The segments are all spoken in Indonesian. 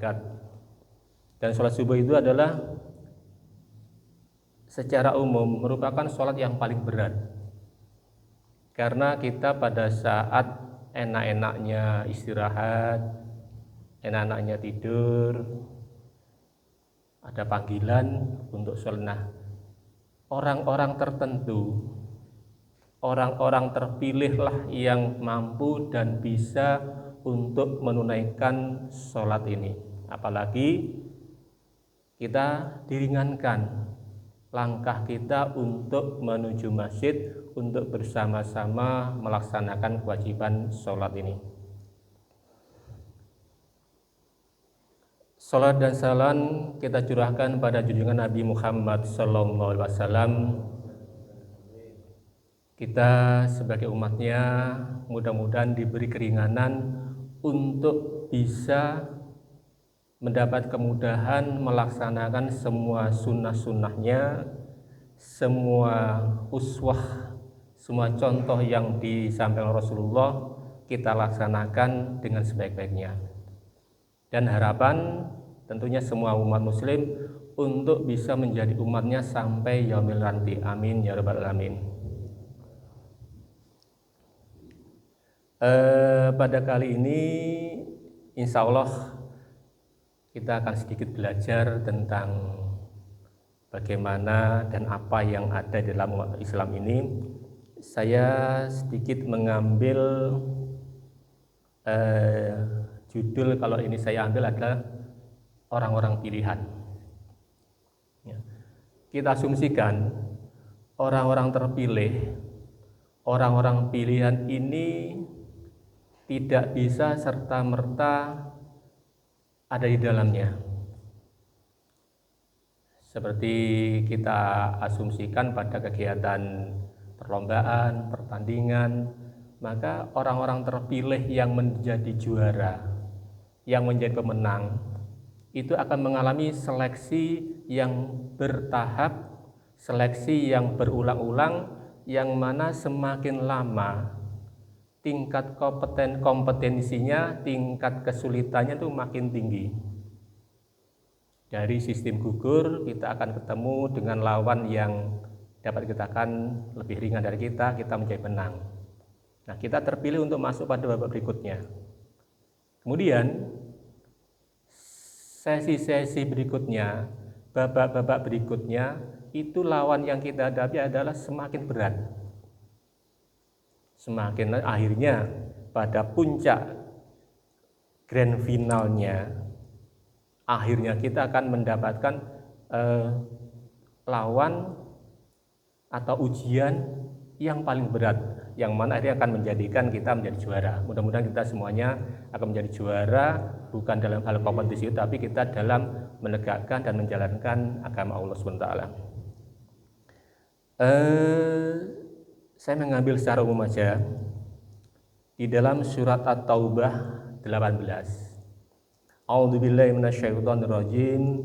zakat. Dan sholat subuh itu adalah secara umum merupakan sholat yang paling berat, karena kita pada saat enak-enaknya istirahat, enak-enaknya tidur, ada panggilan untuk sholat. Nah, orang-orang tertentu, orang-orang terpilihlah yang mampu dan bisa untuk menunaikan sholat ini. Apalagi kita diringankan langkah kita untuk menuju masjid untuk bersama-sama melaksanakan kewajiban sholat ini. Salat dan salam kita curahkan pada junjungan Nabi Muhammad SAW. Kita sebagai umatnya mudah-mudahan diberi keringanan untuk bisa mendapat kemudahan melaksanakan semua sunnah-sunnahnya, semua uswah, semua contoh yang disampaikan Rasulullah kita laksanakan dengan sebaik-baiknya. Dan harapan tentunya semua umat muslim untuk bisa menjadi umatnya sampai yaumil nanti. Amin ya rabbal alamin. Pada kali ini insya Allah kita akan sedikit belajar tentang bagaimana dan apa yang ada di dalam umat Islam ini. Saya sedikit mengambil judul, kalau ini saya ambil adalah orang-orang pilihan. Kita asumsikan orang-orang terpilih, orang-orang pilihan ini tidak bisa serta-merta ada di dalamnya. Seperti kita asumsikan pada kegiatan perlombaan, pertandingan, maka orang-orang terpilih yang menjadi juara, yang menjadi pemenang, itu akan mengalami seleksi yang bertahap, seleksi yang berulang-ulang, yang mana semakin lama tingkat kompetensinya, tingkat kesulitannya itu makin tinggi. Dari sistem gugur kita akan ketemu dengan lawan yang dapat dikatakan lebih ringan dari kita menjadi menang. Nah, kita terpilih untuk masuk pada babak berikutnya. Kemudian sesi-sesi berikutnya, babak-babak berikutnya, itu lawan yang kita hadapi adalah semakin berat. Semakin akhirnya pada puncak grand finalnya, akhirnya kita akan mendapatkan lawan atau ujian yang paling berat, yang mana akhirnya akan menjadikan kita menjadi juara. Mudah-mudahan kita semuanya akan menjadi juara, bukan dalam hal kompetisi, tapi kita dalam menegakkan dan menjalankan agama Allah SWT. Saya mengambil secara umum saja di dalam surat At-Taubah 18. A'udzubillahi minasyaitonirrajim.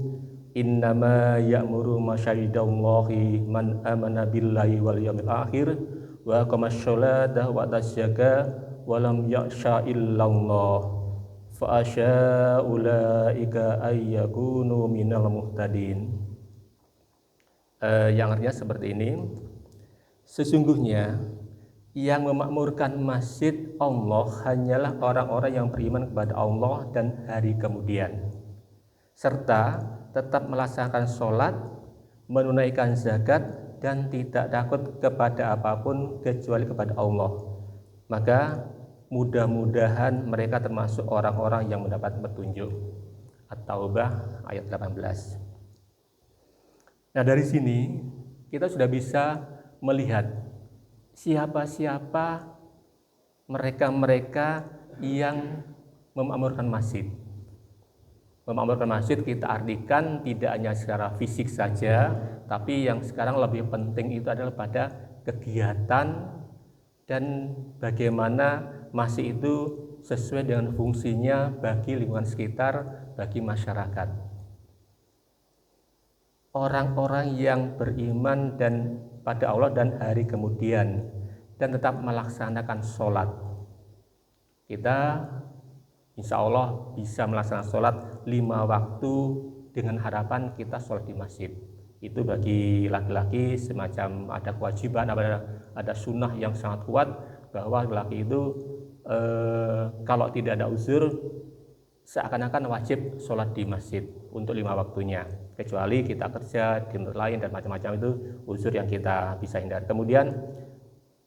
Innama ya'muru masyaidallahi man amana billahi wal yawmil akhir wa aqamas sholata wa atasyaka wa lam yakhsha illallah fa asya ulaika ayyakunu minal muhtadin. Yang artinya seperti ini. Sesungguhnya yang memakmurkan masjid Allah hanyalah orang-orang yang beriman kepada Allah dan hari kemudian, serta tetap melaksanakan sholat, menunaikan zakat, dan tidak takut kepada apapun kecuali kepada Allah. Maka mudah-mudahan mereka termasuk orang-orang yang mendapat petunjuk. At-Taubah ayat 18. Nah, dari sini kita sudah bisa melihat siapa-siapa mereka-mereka yang memakmurkan masjid. Memakmurkan masjid kita artikan tidak hanya secara fisik saja, tapi yang sekarang lebih penting itu adalah pada kegiatan dan bagaimana masjid itu sesuai dengan fungsinya bagi lingkungan sekitar, bagi masyarakat. Orang-orang yang beriman dan pada Allah dan hari kemudian dan tetap melaksanakan sholat. Kita insya Allah bisa melaksanakan sholat 5 waktu dengan harapan kita sholat di masjid. Itu bagi laki-laki semacam ada kewajiban, ada sunnah yang sangat kuat bahwa laki itu kalau tidak ada uzur seakan-akan wajib sholat di masjid untuk 5 waktunya, kecuali kita kerja di tempat lain dan macam-macam, itu uzur yang kita bisa hindari. Kemudian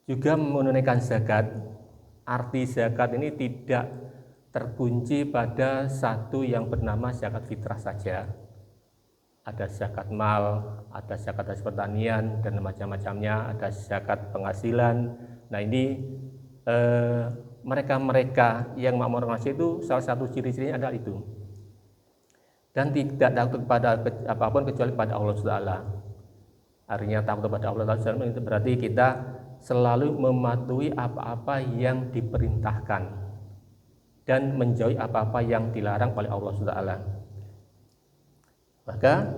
juga menunaikan zakat. Arti zakat ini tidak terkunci pada satu yang bernama zakat fitrah saja. Ada zakat mal, ada zakat hasil pertanian dan macam-macamnya, ada zakat penghasilan. Nah ini mereka yang makmur masjid itu salah satu ciri-cirinya adalah itu, dan tidak takut kepada apapun kecuali kepada Allah Subhanahu. Artinya takut kepada Allah Subhanahu itu berarti kita selalu mematuhi apa-apa yang diperintahkan dan menjauhi apa-apa yang dilarang oleh Allah Subhanahu. Maka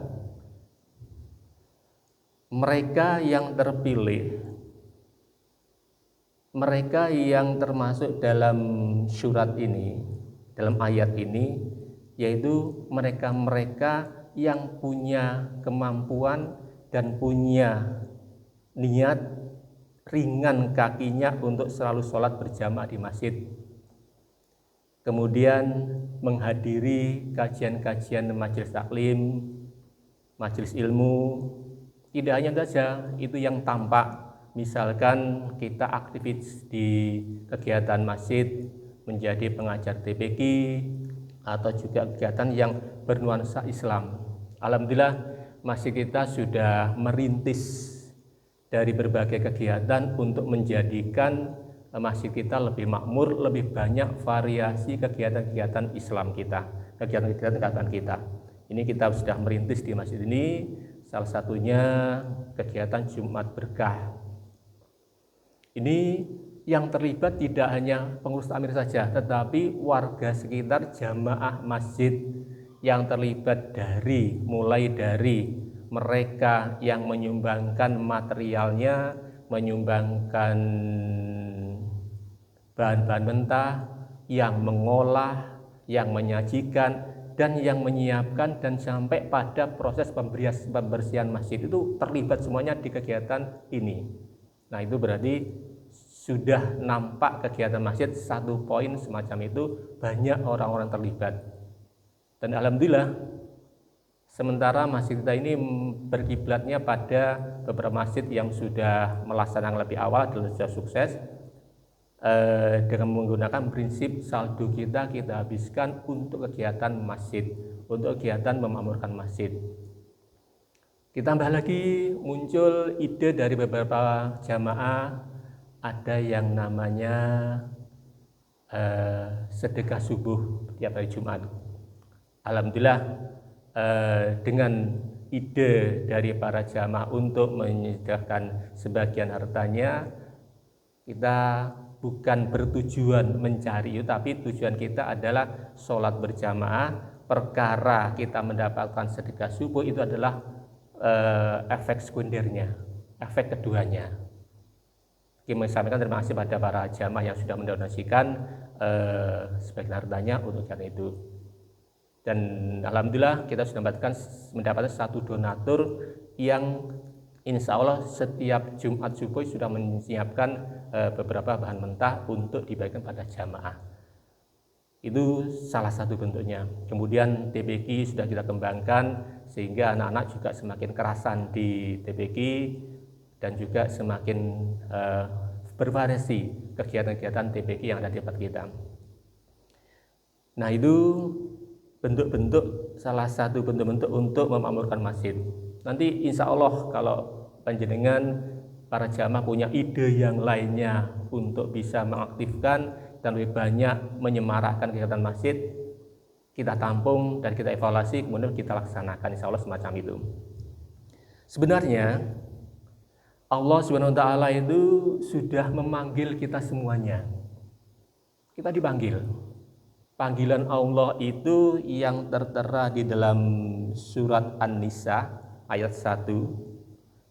mereka yang terpilih, mereka yang termasuk dalam surat ini, dalam ayat ini, yaitu mereka-mereka yang punya kemampuan dan punya niat ringan kakinya untuk selalu sholat berjamaah di masjid, kemudian menghadiri kajian-kajian majelis taklim, majelis ilmu. Tidak hanya saja itu yang tampak, misalkan kita aktivis di kegiatan masjid menjadi pengajar TPQ atau juga kegiatan yang bernuansa Islam. Alhamdulillah masjid kita sudah merintis dari berbagai kegiatan untuk menjadikan masjid kita lebih makmur, lebih banyak variasi kegiatan-kegiatan Islam kita, kegiatan-kegiatan keagamaan kita. Ini kita sudah merintis di masjid ini, salah satunya kegiatan Jumat Berkah. Ini yang terlibat tidak hanya pengurus takmir saja, tetapi warga sekitar, jamaah masjid yang terlibat mulai dari mereka yang menyumbangkan materialnya, menyumbangkan bahan-bahan mentah, yang mengolah, yang menyajikan, dan yang menyiapkan, dan sampai pada proses pembersihan masjid itu terlibat semuanya di kegiatan ini. Nah itu berarti sudah nampak kegiatan masjid satu poin semacam itu, banyak orang-orang terlibat. Dan alhamdulillah sementara masjid kita ini berkiblatnya pada beberapa masjid yang sudah melaksanakan lebih awal dan sudah sukses, dengan menggunakan prinsip saldo kita habiskan untuk kegiatan masjid, untuk kegiatan memakmurkan masjid. Ditambah lagi muncul ide dari beberapa jamaah, ada yang namanya sedekah subuh tiap hari Jumat. Alhamdulillah dengan ide dari para jamaah untuk menyediakan sebagian hartanya, kita bukan bertujuan mencari, tapi tujuan kita adalah sholat berjamaah. Perkara kita mendapatkan sedekah subuh itu adalah efek sekundernya, efek keduanya. Kami sampaikan terima kasih pada para jamaah yang sudah mendonasikan sebagian hartanya untuk kegiatan itu. Dan alhamdulillah kita sudah mendapatkan satu donatur yang insya Allah setiap Jumat subuh sudah menyiapkan beberapa bahan mentah untuk dibagikan pada jamaah. Itu salah satu bentuknya. Kemudian TPQ sudah kita kembangkan sehingga anak-anak juga semakin kerasan di TPQ dan juga semakin bervariasi kegiatan-kegiatan TPQ yang ada di tempat kita. Nah itu salah satu bentuk-bentuk untuk memakmurkan masjid. Nanti insya Allah kalau panjenengan para jamaah punya ide yang lainnya untuk bisa mengaktifkan dan lebih banyak menyemarakkan kegiatan masjid, kita tampung dan kita evaluasi, kemudian kita laksanakan insya Allah semacam itu. Sebenarnya Allah SWT itu sudah memanggil kita semuanya. Kita dipanggil. Panggilan Allah itu yang tertera di dalam surat An-Nisa ayat 1,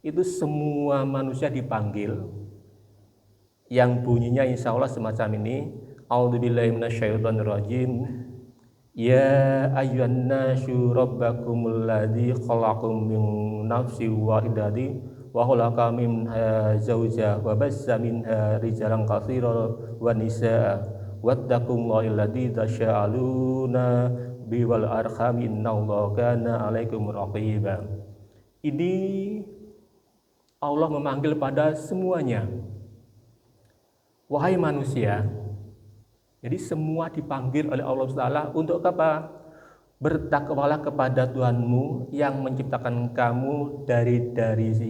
itu semua manusia dipanggil, yang bunyinya insya Allah semacam ini. A'udzubillahi minasyaitonir rajim. Ya ayyuhan nasu rabbakumul ladzi khalaqakum min nafsin wahidatin wa khalaqa minha zawjaha wa bassa minha rijalan katsiran wa nisaa wattaqullaha alladzi tasyaaluna biwal arham innallaha kana 'alaikum raqiba. Ini Allah memanggil pada semuanya. Wahai manusia, jadi semua dipanggil oleh Allah Ta'ala untuk apa? Bertakwalah kepada Tuhanmu yang menciptakan kamu dari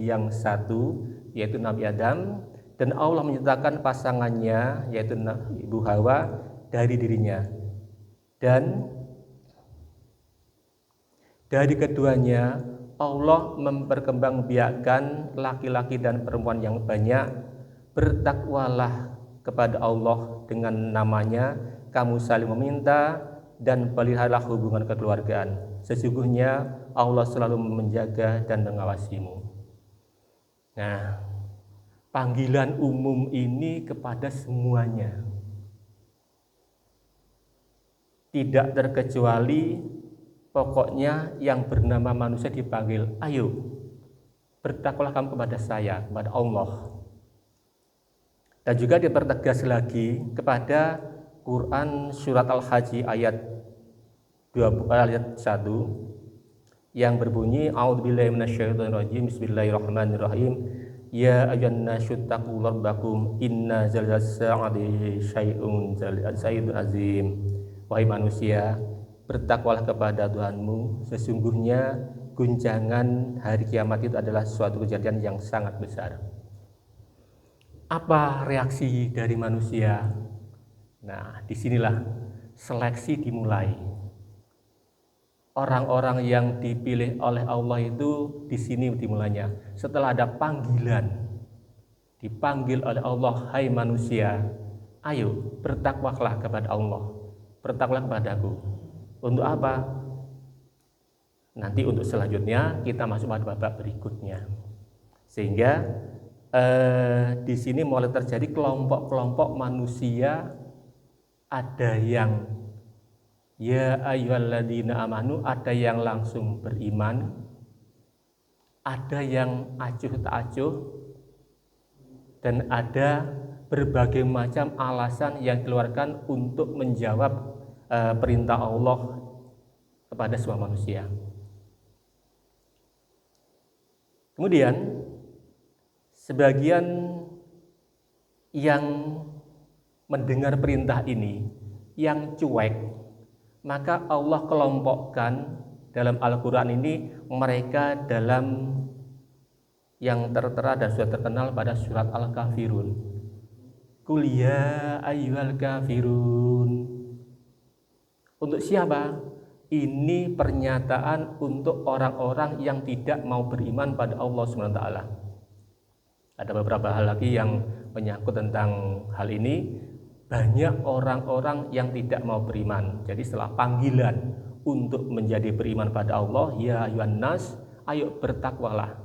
yang satu, yaitu Nabi Adam, dan Allah menciptakan pasangannya, yaitu Ibu Hawa, dari dirinya. Dan dari keduanya Allah memperkembangbiakkan laki-laki dan perempuan yang banyak. Bertakwalah kepada Allah dengan namanya, kamu saling meminta dan peliharalah hubungan kekeluargaan. Sesungguhnya Allah selalu menjaga dan mengawasimu. Nah, panggilan umum ini kepada semuanya, tidak terkecuali. Pokoknya yang bernama manusia dipanggil, ayo bertakwalah kamu kepada saya, kepada Allah. Dan juga dipertegas lagi kepada Quran surat Al-Hajj ayat 1 yang berbunyi, A'udzubillahi minasyaitonirrajim, bismillahirrahmanirrahim. Ya ayyuhan nasu taqu rabbakum inna zalzalas sa'ati syai'un azim. Wahai manusia, bertakwalah kepada Tuhanmu, sesungguhnya guncangan hari kiamat itu adalah suatu kejadian yang sangat besar. Apa reaksi dari manusia? Nah, disinilah seleksi dimulai. Orang-orang yang dipilih oleh Allah itu di sini dimulainya. Setelah ada panggilan, dipanggil oleh Allah, hai manusia, ayo bertakwalah kepada Allah, bertakwalah kepadaku. Untuk apa? Nanti untuk selanjutnya kita masuk pada babak berikutnya. Sehingga di sini mulai terjadi kelompok-kelompok manusia. Ada yang ya ayyuhalladzina amanu, ada yang langsung beriman, ada yang acuh tak acuh, dan ada berbagai macam alasan yang dikeluarkan untuk menjawab perintah Allah kepada semua manusia. Kemudian sebagian yang mendengar perintah ini, yang cuek, maka Allah kelompokkan dalam Al-Quran ini mereka dalam yang tertera dan sudah terkenal pada surat Al-Kafirun. Qul ya ayyuhal kafirun. Untuk siapa? Ini pernyataan untuk orang-orang yang tidak mau beriman pada Allah SWT. Ada beberapa hal lagi yang menyangkut tentang hal ini. Banyak orang-orang yang tidak mau beriman. Jadi setelah panggilan untuk menjadi beriman pada Allah, ya ayyuhan nas, ayo bertakwalah.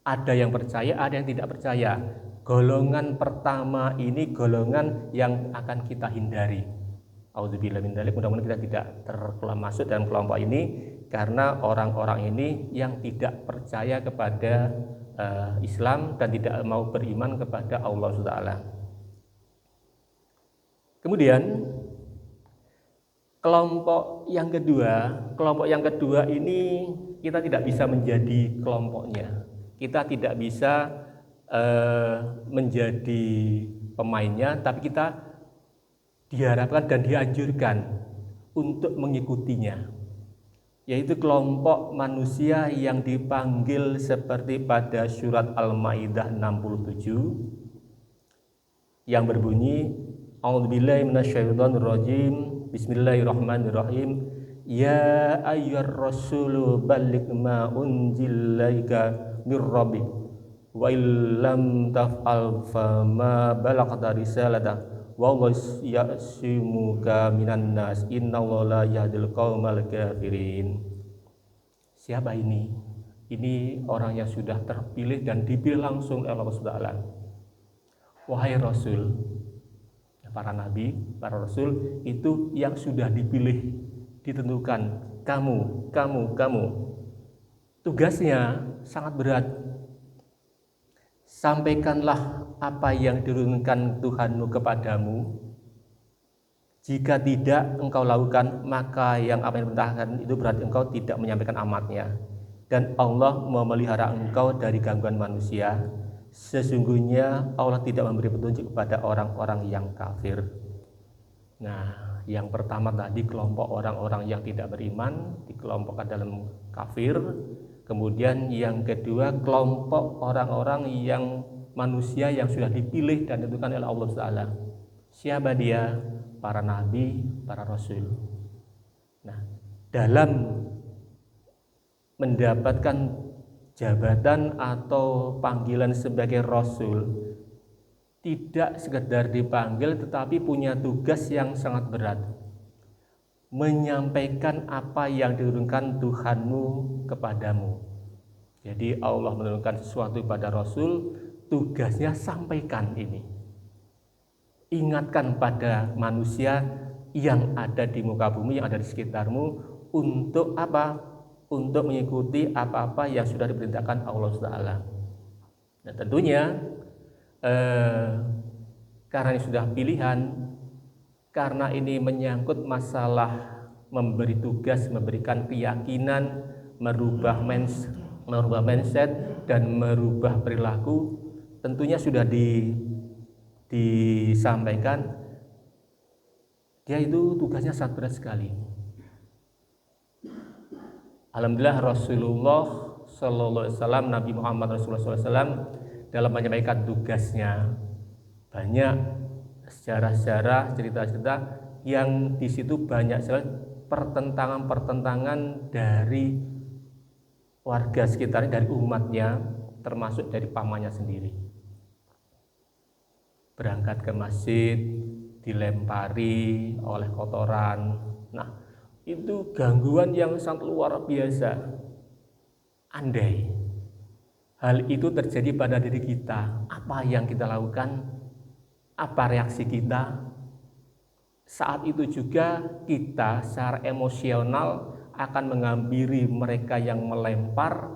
Ada yang percaya, ada yang tidak percaya. Golongan pertama ini golongan yang akan kita hindari. Auzubillahi min dzalik. Mudah-mudahan kita tidak termasuk dalam kelompok ini, karena orang-orang ini yang tidak percaya kepada Islam dan tidak mau beriman kepada Allah SWT. Kemudian kelompok yang kedua ini kita tidak bisa menjadi kelompoknya. Kita tidak bisa menjadi pemainnya, tapi kita diharapkan dan dianjurkan untuk mengikutinya, yaitu kelompok manusia yang dipanggil seperti pada surat Al-Maidah 67 yang berbunyi, A'udzubillahi minasyaitonirrajim, bismillahirrahmanirrahim. Ya ayyuhar rasulu balligh ma unzilaka mir rabbik wa illam taf'al fama balaghta risalata wallahu ya'simuka minan nas innallaha la yahdil qaumal kafirin. Siapa ini? Ini orang yang sudah terpilih dan dipilih langsung oleh Allah SWT. Wahai Rasul, para nabi, para rasul itu yang sudah dipilih, ditentukan kamu. Tugasnya sangat berat. Sampaikanlah apa yang diturunkan Tuhanmu kepadamu. Jika tidak engkau lakukan, maka yang apa yang diperintahkan itu berarti engkau tidak menyampaikan amanatnya. Dan Allah memelihara engkau dari gangguan manusia. Sesungguhnya Allah tidak memberi petunjuk kepada orang-orang yang kafir. Nah, yang pertama tadi kelompok orang-orang yang tidak beriman dikelompokkan dalam kafir. Kemudian yang kedua kelompok orang-orang yang manusia yang sudah dipilih dan ditentukan oleh Allah Taala. Siapa dia? Para nabi, para rasul. Nah, dalam mendapatkan jabatan atau panggilan sebagai rasul, tidak sekedar dipanggil tetapi punya tugas yang sangat berat, menyampaikan apa yang diturunkan Tuhanmu kepadamu. Jadi Allah menurunkan sesuatu pada rasul, tugasnya sampaikan ini, ingatkan pada manusia yang ada di muka bumi, yang ada di sekitarmu, untuk apa? Untuk mengikuti apa-apa yang sudah diperintahkan Allah Taala. Nah, tentunya karena ini sudah pilihan, karena ini menyangkut masalah memberi tugas, memberikan keyakinan, merubah mindset dan merubah perilaku, tentunya sudah disampaikan. Dia itu tugasnya sangat berat sekali. Alhamdulillah Rasulullah Sallallahu Alaihi Wasallam, Nabi Muhammad Rasulullah Sallallahu Alaihi Wasallam dalam menyampaikan tugasnya banyak sejarah-sejarah, cerita-cerita yang di situ banyak sekali pertentangan dari warga sekitarnya, dari umatnya, termasuk dari pamannya sendiri. Berangkat ke masjid dilempari oleh kotoran. Nah, itu gangguan yang sangat luar biasa. Andai hal itu terjadi pada diri kita, apa yang kita lakukan? Apa reaksi kita? Saat itu juga kita secara emosional akan menghampiri mereka yang melempar,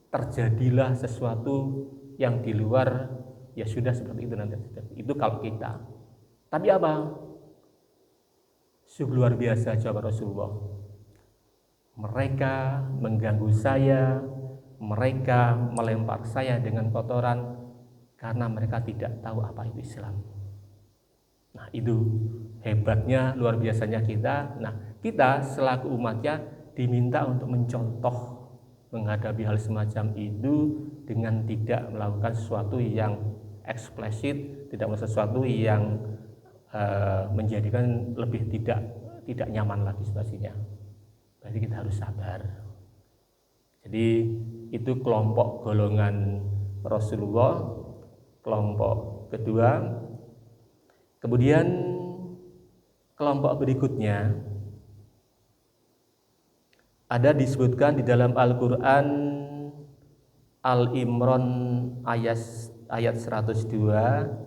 terjadilah sesuatu yang di luar, ya sudah seperti itu nanti. Itu kalau kita. Tapi apa? Sungguh luar biasa jawab Rasulullah. Mereka mengganggu saya, mereka melempar saya dengan kotoran karena mereka tidak tahu apa itu Islam. Nah, itu hebatnya, luar biasanya kita. Nah, kita selaku umatnya diminta untuk mencontoh menghadapi hal semacam itu dengan tidak melakukan sesuatu yang eksplisit, tidak melakukan sesuatu yang menjadikan lebih tidak nyaman lagi situasinya. Berarti kita harus sabar. Jadi itu kelompok golongan Rasulullah, kelompok kedua. Kemudian kelompok berikutnya ada disebutkan di dalam Al-Quran Al-Imran ayat 102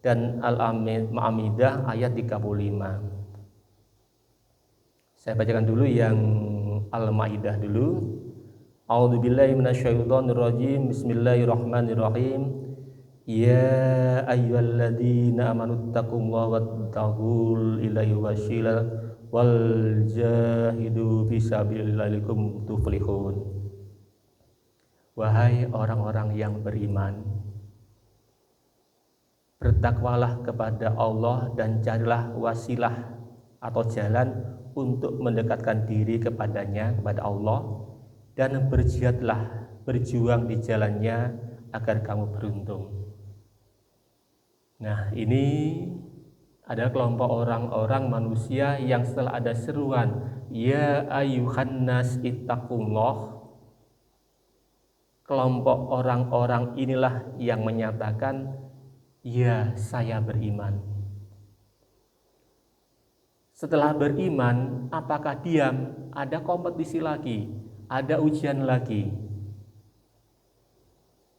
dan Al-Ma'idah ayat 35. Saya bacakan dulu yang Al-Ma'idah dulu. A'udzubillahi minasyaitonirrajim. Bismillahirrahmanirrahim. Ya ayyuhalladzina amanu taqullaha wattaqul ilaihi wasila wal jahidu fisabilillahi tuflihun. Wahai orang-orang yang beriman, bertakwalah kepada Allah dan carilah wasilah atau jalan untuk mendekatkan diri kepadanya, kepada Allah, dan berjihadlah, berjuang di jalannya agar kamu beruntung. Nah, ini adalah kelompok orang-orang manusia yang setelah ada seruan ya ayyuhan nas ittaqullah, kelompok orang-orang inilah yang menyatakan ya, saya beriman. Setelah beriman, apakah diam? Ada kompetisi lagi, ada ujian lagi.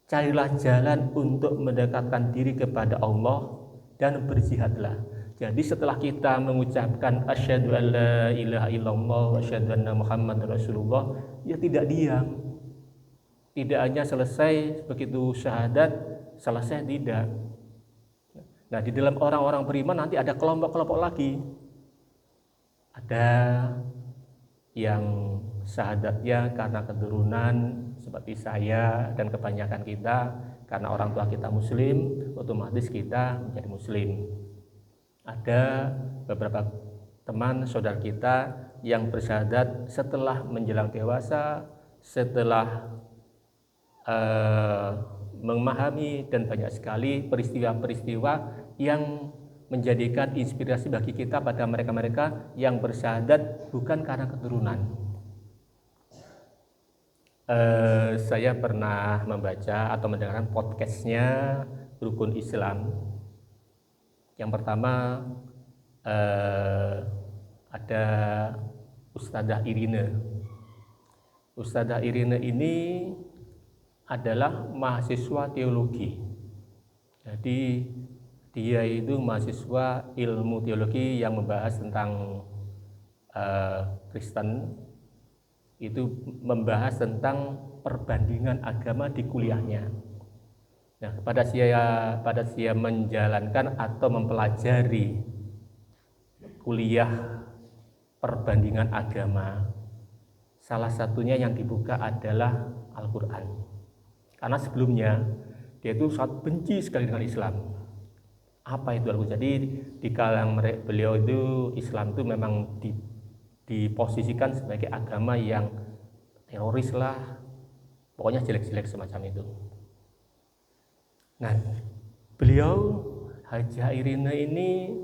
Carilah jalan untuk mendekatkan diri kepada Allah dan berjihadlah. Jadi setelah kita mengucapkan asyhadu an la ilaha illallah wa asyhadu anna Muhammadar Rasulullah, ya tidak diam. Tidak hanya selesai begitu syahadat, selesai tidak. Nah, di dalam orang-orang beriman nanti ada kelompok-kelompok lagi. Ada yang syahadatnya karena keturunan seperti saya dan kebanyakan kita, karena orang tua kita muslim, otomatis kita menjadi muslim. Ada beberapa teman saudara kita yang bersyahadat setelah menjelang dewasa, setelah memahami dan banyak sekali peristiwa-peristiwa yang menjadikan inspirasi bagi kita pada mereka-mereka yang bersyahadat bukan karena keturunan. Saya pernah membaca atau mendengarkan podcastnya Rukun Islam. Yang pertama ada Ustadzah Irina. Ustadzah Irina ini adalah mahasiswa teologi. Jadi dia itu mahasiswa ilmu teologi yang membahas tentang Kristen, itu membahas tentang perbandingan agama di kuliahnya. Nah, pada saya menjalankan atau mempelajari kuliah perbandingan agama, salah satunya yang dibuka adalah Al-Quran. Karena sebelumnya dia itu sangat benci sekali dengan Islam. Apa itu Al-Quran? Jadi di kalangan beliau itu Islam itu memang diposisikan sebagai agama yang teroris lah, pokoknya jelek-jelek semacam itu. Nah, beliau Hajah Irina ini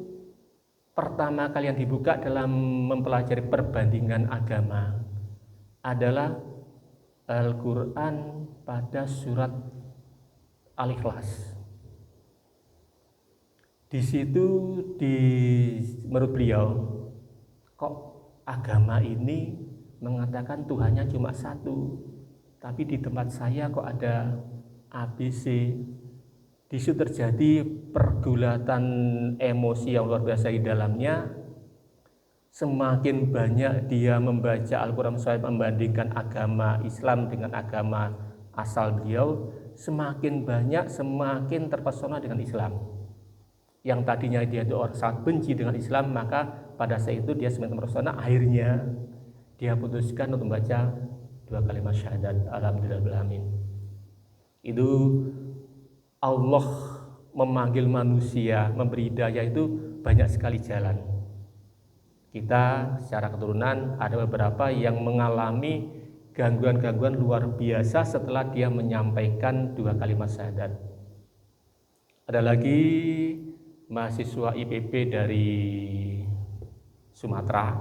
pertama kali yang dibuka dalam mempelajari perbandingan agama adalah Al-Quran pada surat Al-Ikhlas. Di situ menurut beliau, kok agama ini mengatakan Tuhannya cuma satu, tapi di tempat saya kok ada ABC. Di situ terjadi pergulatan emosi yang luar biasa di dalamnya. Semakin banyak dia membaca Al-Quran, membandingkan agama Islam dengan agama asal beliau, semakin banyak, semakin terpesona dengan Islam. Yang tadinya dia itu orang sangat benci dengan Islam, maka pada saat itu dia semakin terpesona. Akhirnya dia putuskan untuk membaca 2 kalimat syahadat, alhamdulillahirabbil alamin. Itu Allah memanggil manusia, memberi hidayah itu banyak sekali jalan. Kita secara keturunan ada beberapa yang mengalami gangguan-gangguan luar biasa setelah dia menyampaikan 2 kalimat syahadat. Ada lagi mahasiswa IPB dari Sumatera,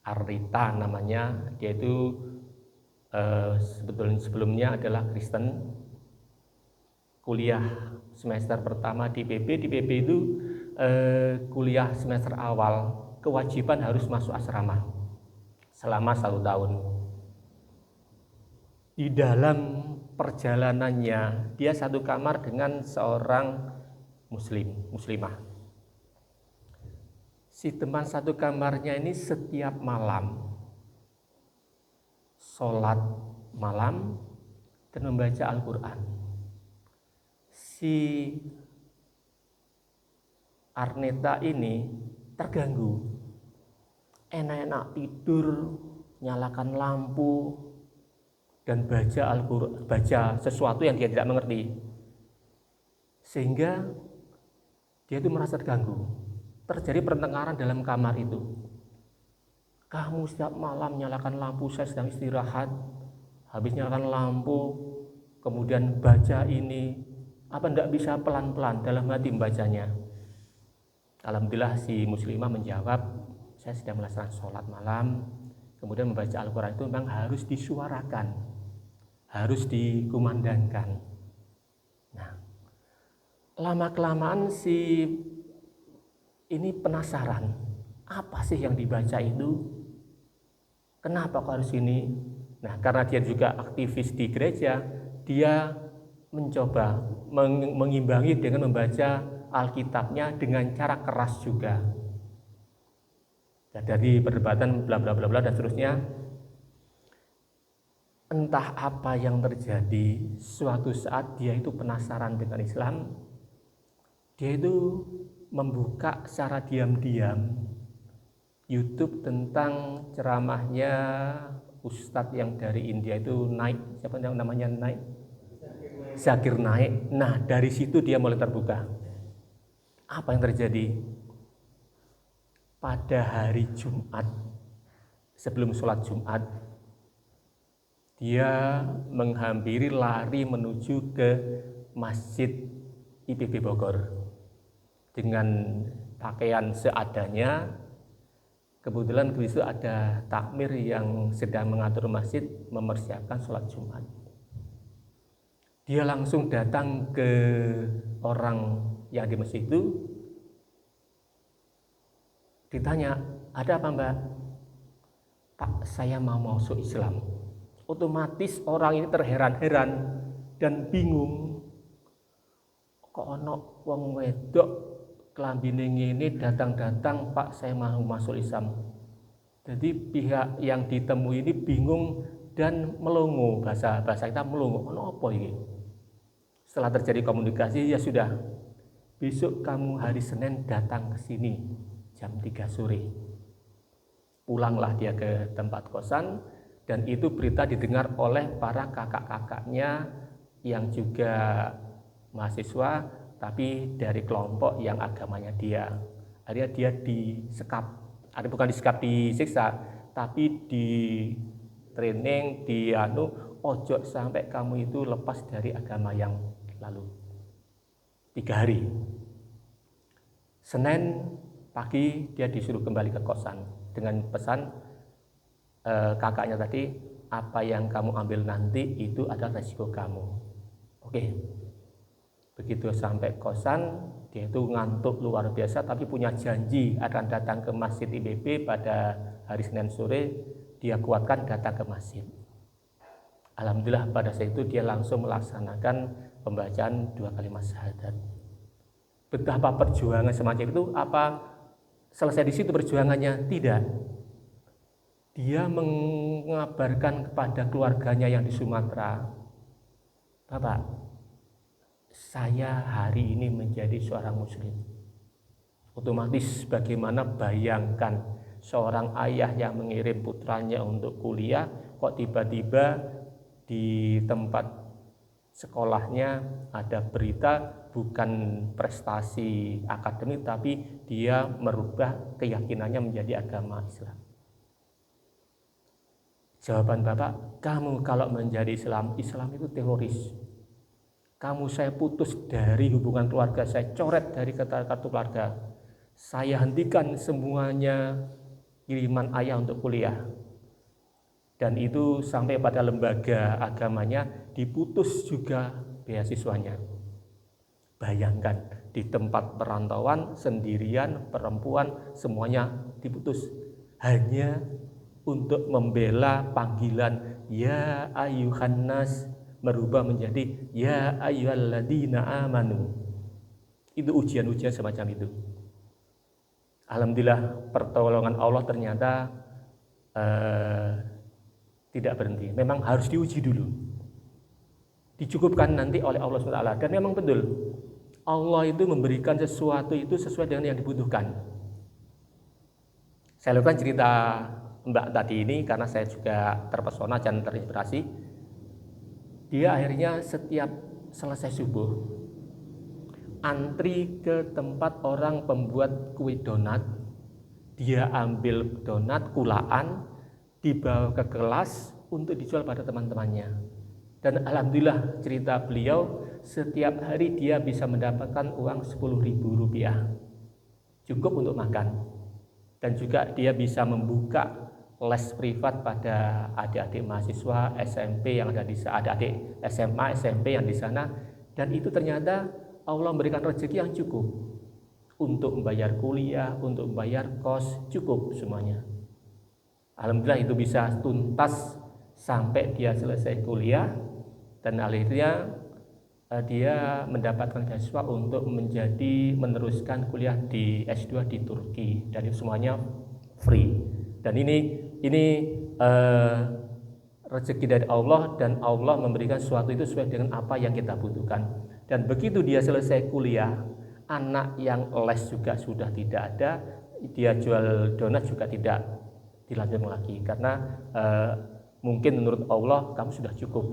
Arita namanya. Dia itu sebelumnya adalah Kristen, kuliah semester pertama di IPB. Di IPB itu kuliah semester awal kewajiban harus masuk asrama selama 1 tahun. Di dalam perjalanannya dia satu kamar dengan seorang muslimah. Si teman satu kamarnya ini setiap malam sholat malam dan membaca Al-Quran. Si Arneta ini terganggu, enak-enak tidur, nyalakan lampu dan baca Al-Quran, baca sesuatu yang dia tidak mengerti, sehingga dia itu merasa terganggu. Terjadi pertengkaran dalam kamar itu. Kamu setiap malam nyalakan lampu, saya sedang istirahat, habis nyalakan lampu kemudian baca ini, apa enggak bisa pelan-pelan dalam hati membacanya? Alhamdulillah si muslimah menjawab, saya sedang melaksanakan sholat malam, kemudian membaca Al-Quran itu memang harus disuarakan, harus dikumandangkan. Nah, lama-kelamaan si ini penasaran, apa sih yang dibaca itu? Kenapa kok harus ini? Nah, karena dia juga aktivis di gereja, dia mencoba mengimbangi dengan membaca Alkitabnya dengan cara keras juga. Dan dari perdebatan bla bla bla bla dan seterusnya, entah apa yang terjadi, suatu saat dia itu penasaran dengan Islam. Dia itu membuka secara diam-diam YouTube tentang ceramahnya Ustadz yang dari India itu Naik, siapa yang namanya Naik? Zakir Naik. Nah, dari situ dia mulai terbuka. Apa yang terjadi? Pada hari Jumat, sebelum sholat Jumat, dia menghampiri lari menuju ke Masjid IPB Bogor dengan pakaian seadanya. Kebetulan di situ ada takmir yang sedang mengatur masjid mempersiapkan sholat Jumat. Dia langsung datang ke orang yang di masjid itu. Ditanya, ada apa mbak? Pak, saya mau masuk Islam. Otomatis orang ini terheran-heran dan bingung. Kok ono wong wedok klambine ngene datang-datang, Pak, saya mau masuk Islam. Jadi pihak yang ditemui ini bingung dan melongo, bahasa kita melongo. Ono apa ini? Setelah terjadi komunikasi, ya sudah. Besok kamu hari Senin datang ke sini jam 3 sore. Pulanglah dia ke tempat kosan, dan itu berita didengar oleh para kakak-kakaknya yang juga mahasiswa, tapi dari kelompok yang agamanya dia. Akhirnya dia disekap, bukan disiksa, tapi di training, ojo sampai kamu itu lepas dari agama yang lalu. 3 hari. Senin pagi dia disuruh kembali ke kosan dengan pesan kakaknya tadi, apa yang kamu ambil nanti itu adalah resiko kamu. Oke. Begitu sampai kosan, dia itu ngantuk luar biasa, tapi punya janji akan datang ke Masjid IPB pada hari Senin sore. Dia kuatkan datang ke masjid. Alhamdulillah pada saat itu dia langsung melaksanakan pembacaan 2 kalimat syahadat. Betapa perjuangan semacam itu, apa selesai di situ perjuangannya? Tidak. Dia mengabarkan kepada keluarganya yang di Sumatera, Bapak, saya hari ini menjadi seorang muslim. Otomatis bagaimana bayangkan seorang ayah yang mengirim putranya untuk kuliah, kok tiba-tiba di tempat sekolahnya ada berita bukan prestasi akademik, tapi dia merubah keyakinannya menjadi agama Islam. Jawaban Bapak, kamu kalau menjadi Islam itu teroris. Kamu saya putus dari hubungan keluarga, saya coret dari kartu keluarga. Saya hentikan semuanya kiriman ayah untuk kuliah. Dan itu sampai pada lembaga agamanya diputus juga beasiswanya. Bayangkan, di tempat perantauan, sendirian, perempuan, semuanya diputus. Hanya untuk membela panggilan ya ayyuhan nas, merubah menjadi ya ayyuhalladzina amanu. Itu ujian-ujian semacam itu. Alhamdulillah pertolongan Allah ternyata tidak berhenti. Memang harus diuji dulu. Dicukupkan nanti oleh Allah SWT. Dan memang betul, Allah itu memberikan sesuatu itu sesuai dengan yang dibutuhkan. Saya lakukan cerita Mbak tadi ini karena saya juga terpesona dan terinspirasi. Dia akhirnya setiap selesai subuh antri ke tempat orang pembuat kue donat. Dia ambil donat kulaan, dibawa ke kelas untuk dijual pada teman-temannya. Dan alhamdulillah cerita beliau, setiap hari dia bisa mendapatkan uang Rp10.000, cukup untuk makan. Dan juga dia bisa membuka les privat pada adik-adik mahasiswa SMP yang ada di sana, adik-adik SMA, SMP yang di sana. Dan itu ternyata Allah memberikan rezeki yang cukup untuk membayar kuliah, untuk membayar kos, cukup semuanya. Alhamdulillah itu bisa tuntas sampai dia selesai kuliah. Dan akhirnya dia mendapatkan beasiswa untuk meneruskan kuliah di S2 di Turki, dan itu semuanya free. Dan ini rezeki dari Allah, dan Allah memberikan sesuatu itu sesuai dengan apa yang kita butuhkan. Dan begitu dia selesai kuliah, anak yang les juga sudah tidak ada, dia jual donat juga tidak dilanjutkan lagi, karena mungkin menurut Allah kamu sudah cukup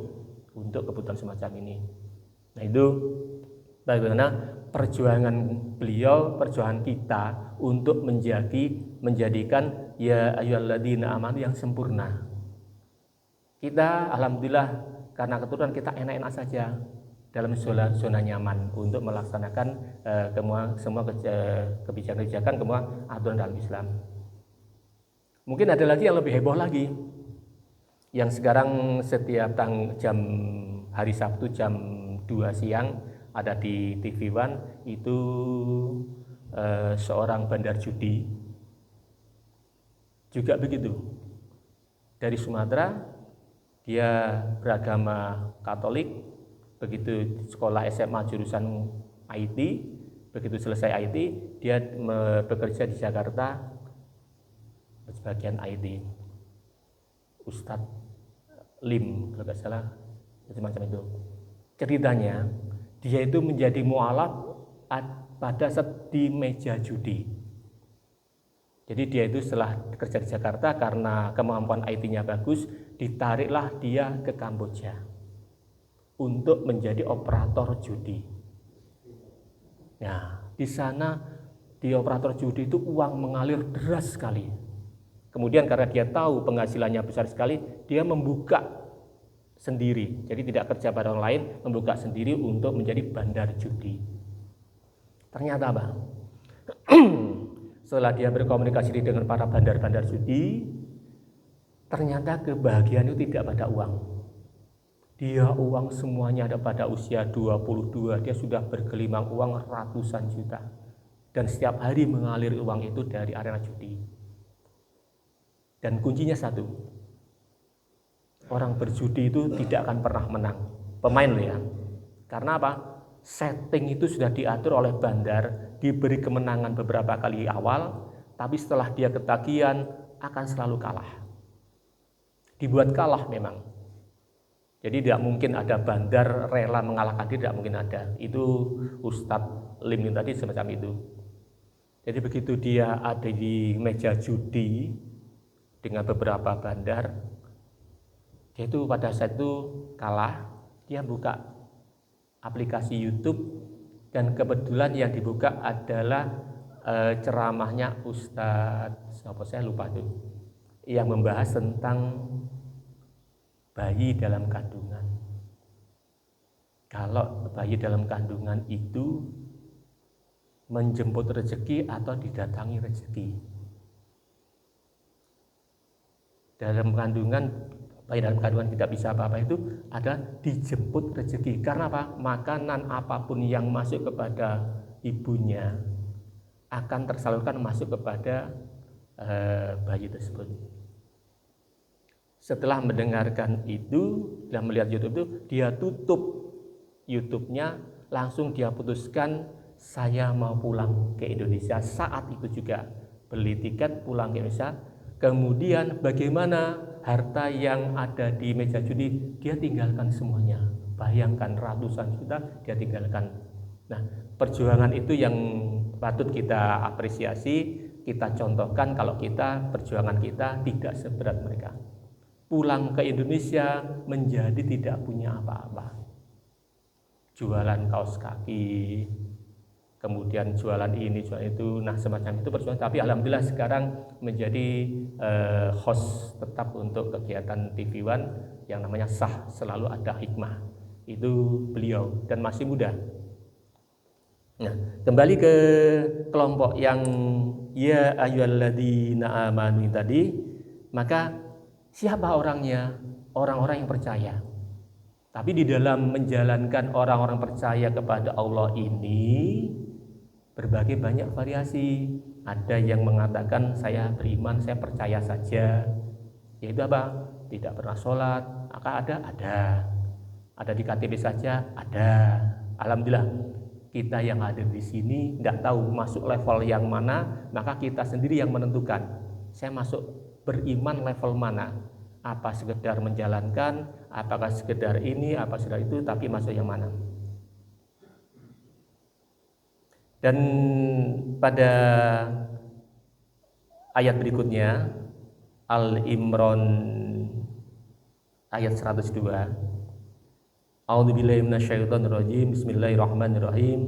untuk kebutuhan semacam ini. Nah, itu bagaimana perjuangan beliau, perjuangan kita untuk menjadikan ya ayyuhalladzina amanu yang sempurna. Kita alhamdulillah karena keturunan kita enak-enak saja dalam zona nyaman untuk melaksanakan semua kebijakan-kebijakan, semua aturan dalam Islam. Mungkin ada lagi yang lebih heboh lagi, yang sekarang setiap jam hari Sabtu jam 2 siang ada di TV One, itu seorang bandar judi juga begitu, dari Sumatera, dia beragama Katolik, begitu sekolah SMA jurusan IT, begitu selesai IT dia bekerja di Jakarta sebagian IT, Ustadz Lim kalau nggak salah, semacam itu. Ceritanya dia itu menjadi mualaf pada saat di meja judi. Jadi dia itu setelah kerja di Jakarta, karena kemampuan IT-nya bagus, ditariklah dia ke Kamboja untuk menjadi operator judi. Nah, di sana di operator judi itu uang mengalir deras sekali. Kemudian karena dia tahu penghasilannya besar sekali, dia membuka sendiri. Jadi tidak kerja pada orang lain, membuka sendiri untuk menjadi bandar judi. Ternyata apa? Setelah dia berkomunikasi dengan para bandar-bandar judi, ternyata kebahagiaan itu tidak pada uang. Dia uang semuanya ada pada usia 22, dia sudah bergelimang uang ratusan juta. Dan setiap hari mengalir uang itu dari arena judi. Dan kuncinya satu, orang berjudi itu tidak akan pernah menang. Pemain loh ya. Karena apa? Setting itu sudah diatur oleh bandar, diberi kemenangan beberapa kali awal, tapi setelah dia ketagihan akan selalu kalah. Dibuat kalah memang. Jadi tidak mungkin ada bandar rela mengalahkan dia, tidak mungkin ada. Itu Ustadz Lim tadi semacam itu. Jadi begitu dia ada di meja judi dengan beberapa bandar, dia itu pada saat itu kalah, dia buka aplikasi YouTube, dan kebetulan yang dibuka adalah ceramahnya Ustadz, saya lupa itu, yang membahas tentang bayi dalam kandungan. Kalau bayi dalam kandungan itu menjemput rezeki atau didatangi rezeki. Dalam kandungan, bayi dalam kandungan tidak bisa apa-apa itu adalah dijemput rezeki. Karena apa? Makanan apapun yang masuk kepada ibunya akan tersalurkan masuk kepada bayi tersebut. Setelah mendengarkan itu dan melihat YouTube itu, dia tutup YouTube-nya, langsung dia putuskan saya mau pulang ke Indonesia. Saat itu juga beli tiket pulang ke Indonesia. Kemudian bagaimana harta yang ada di meja judi, dia tinggalkan semuanya. Bayangkan ratusan juta dia tinggalkan. Nah, perjuangan itu yang patut kita apresiasi, kita contohkan kalau perjuangan kita tidak seberat mereka. Pulang ke Indonesia menjadi tidak punya apa-apa. Jualan kaos kaki, kemudian jualan ini, jualan itu, nah semacam itu perjuangan. Tapi alhamdulillah sekarang menjadi host tetap untuk kegiatan TV One yang namanya Sah Selalu Ada Hikmah. Itu beliau dan masih muda. Nah, kembali ke kelompok yang ya ayyuhalladzina amanu tadi, maka siapa orangnya? Orang-orang yang percaya. Tapi di dalam menjalankan orang-orang percaya kepada Allah ini berbagai banyak variasi. Ada yang mengatakan saya beriman, saya percaya saja. Yaitu apa? Tidak pernah sholat. Ada. Ada di KTP saja? Ada. Alhamdulillah, kita yang ada di sini tidak tahu masuk level yang mana, maka kita sendiri yang menentukan. Saya masuk beriman level mana? Apa sekedar menjalankan, apakah sekedar ini, apa sekedar itu, tapi masuk yang mana? Dan pada ayat berikutnya, Al-Imran ayat 102. A'udzubillahi minasyaitonirrajim. Bismillahirrahmanirrahim.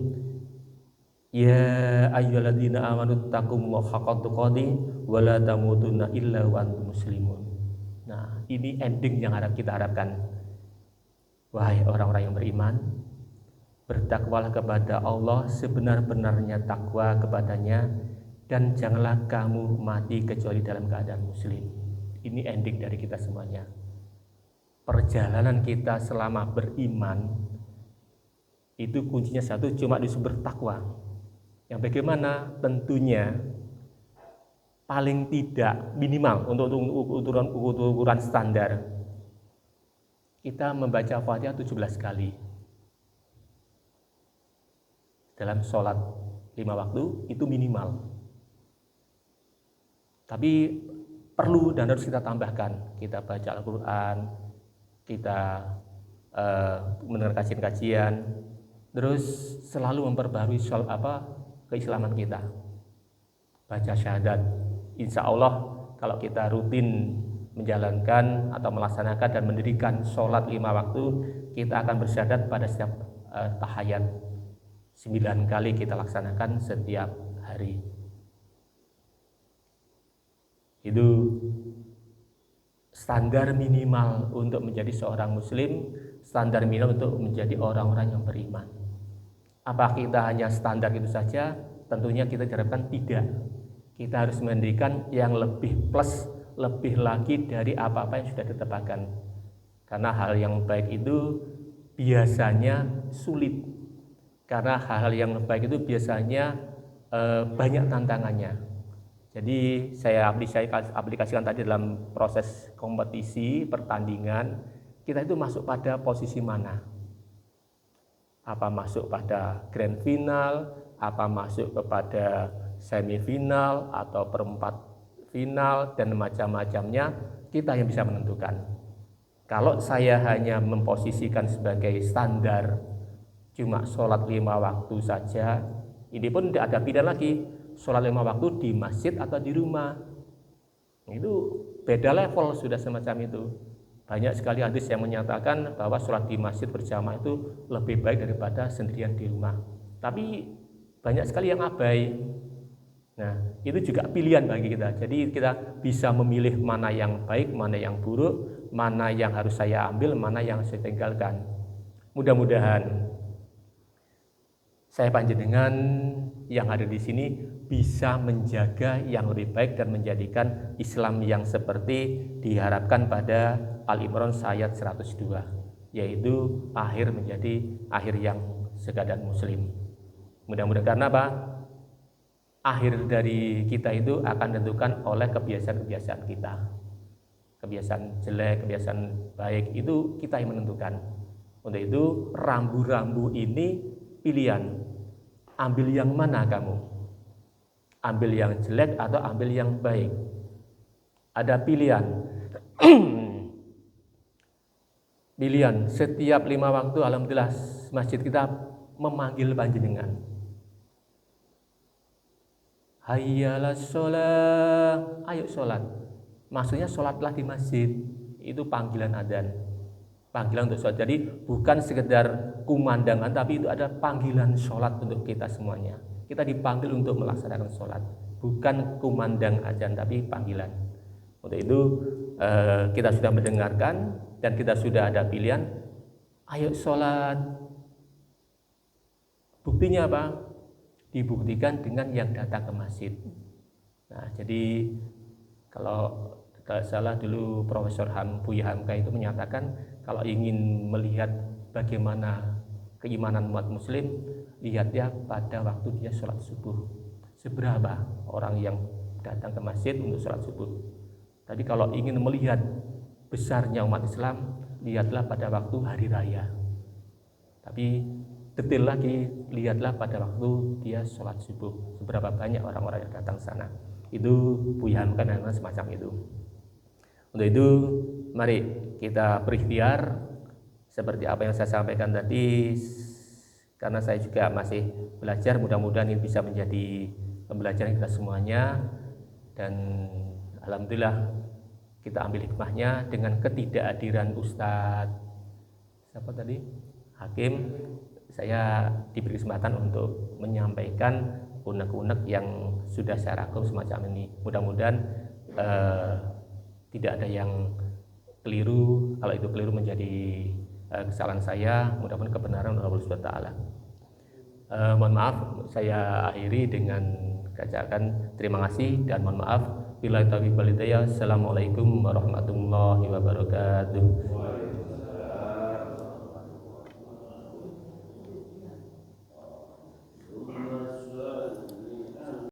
Ya ayyuhalladzina amanu taqullaha haqqa tuqatih wa la tamutunna illa wa antum muslimun. Nah, ini ending yang kita harapkan. Wahai orang-orang yang beriman, bertakwalah kepada Allah sebenar-benarnya takwa kepadanya, dan janganlah kamu mati kecuali dalam keadaan muslim. Ini ending dari kita semuanya. Perjalanan kita selama beriman itu kuncinya satu, cuma disuruh bertakwa. Yang bagaimana? Tentunya paling tidak minimal untuk ukuran standar, kita membaca Fatihah 17 kali dalam sholat 5 waktu, itu minimal. Tapi perlu dan harus kita tambahkan, kita baca Al-Quran, kita mendengar kajian-kajian, terus selalu memperbarui keislaman kita, baca syahadat. Insya Allah kalau kita rutin menjalankan atau melaksanakan dan mendirikan sholat 5 waktu, kita akan bersyahadat pada setiap tahayat 9 kali kita laksanakan setiap hari. Itu standar minimal untuk menjadi seorang muslim, standar minimal untuk menjadi orang-orang yang beriman. Apa kita hanya standar itu saja? Tentunya kita diharapkan tidak. Kita harus mendirikan yang lebih plus, lebih lagi dari apa-apa yang sudah ditetapkan. Karena hal yang baik itu biasanya sulit. Karena hal-hal yang baik itu biasanya banyak tantangannya. Jadi saya aplikasikan tadi dalam proses kompetisi, pertandingan, kita itu masuk pada posisi mana? Apa masuk pada grand final, apa masuk kepada semifinal atau perempat final, dan macam-macamnya, kita yang bisa menentukan. Kalau saya hanya memposisikan sebagai standar cuma sholat 5 waktu saja, ini pun tidak ada pilihan lagi, sholat 5 waktu di masjid atau di rumah. Itu beda level sudah semacam itu. Banyak sekali hadis yang menyatakan bahwa sholat di masjid berjamaah itu lebih baik daripada sendirian di rumah. Tapi banyak sekali yang abai. Nah, itu juga pilihan bagi kita. Jadi kita bisa memilih mana yang baik, mana yang buruk, mana yang harus saya ambil, mana yang saya tinggalkan. Mudah-mudahan saya panjenengan yang ada di sini bisa menjaga yang lebih baik dan menjadikan Islam yang seperti diharapkan pada Al-Imran ayat 102, yaitu akhir menjadi akhir yang sekadar muslim. Mudah-mudahan karena apa? Akhir dari kita itu akan ditentukan oleh kebiasaan-kebiasaan kita. Kebiasaan jelek, kebiasaan baik itu kita yang menentukan. Untuk itu rambu-rambu ini pilihan. Ambil yang mana kamu? Ambil yang jelek atau ambil yang baik? Ada pilihan. Pilihan. Setiap 5 waktu alhamdulillah masjid kita memanggil panjenengan. Hayyalas sholat, ayo sholat. Maksudnya sholatlah di masjid. Itu panggilan adzan, panggilan untuk sholat. Jadi bukan sekedar kumandangan, tapi itu ada panggilan sholat untuk kita semuanya. Kita dipanggil untuk melaksanakan sholat, bukan kumandang adzan, tapi panggilan. Untuk itu kita sudah mendengarkan dan kita sudah ada pilihan. Ayo sholat. Buktinya apa? Dibuktikan dengan yang datang ke masjid. Nah, jadi kalau tidak salah dulu Profesor Buya Hamka itu menyatakan kalau ingin melihat bagaimana keimanan umat muslim, lihat ya pada waktu dia sholat subuh. Seberapa orang yang datang ke masjid untuk sholat subuh. Tapi kalau ingin melihat besarnya umat Islam, lihatlah pada waktu hari raya. Tapi detail lagi, lihatlah pada waktu dia sholat subuh, seberapa banyak orang-orang yang datang sana. Itu Buya Hamka dan semacam itu. Untuk itu, mari kita berikhtiar seperti apa yang saya sampaikan tadi, karena saya juga masih belajar. Mudah-mudahan ini bisa menjadi pembelajaran kita semuanya, dan alhamdulillah kita ambil hikmahnya dengan ketidakhadiran Ustadz siapa tadi? Hakim. Saya diberi kesempatan untuk menyampaikan unek-unek yang sudah saya rangkum semacam ini. Mudah-mudahan tidak ada yang keliru. Kalau itu keliru menjadi kesalahan saya, mudah-mudahan kebenaran Allah Subhanahu wa taala. Mohon maaf, saya akhiri dengan katakan terima kasih dan mohon maaf. Billahi taufiq wal hidayah. Assalamualaikum warahmatullahi wabarakatuh.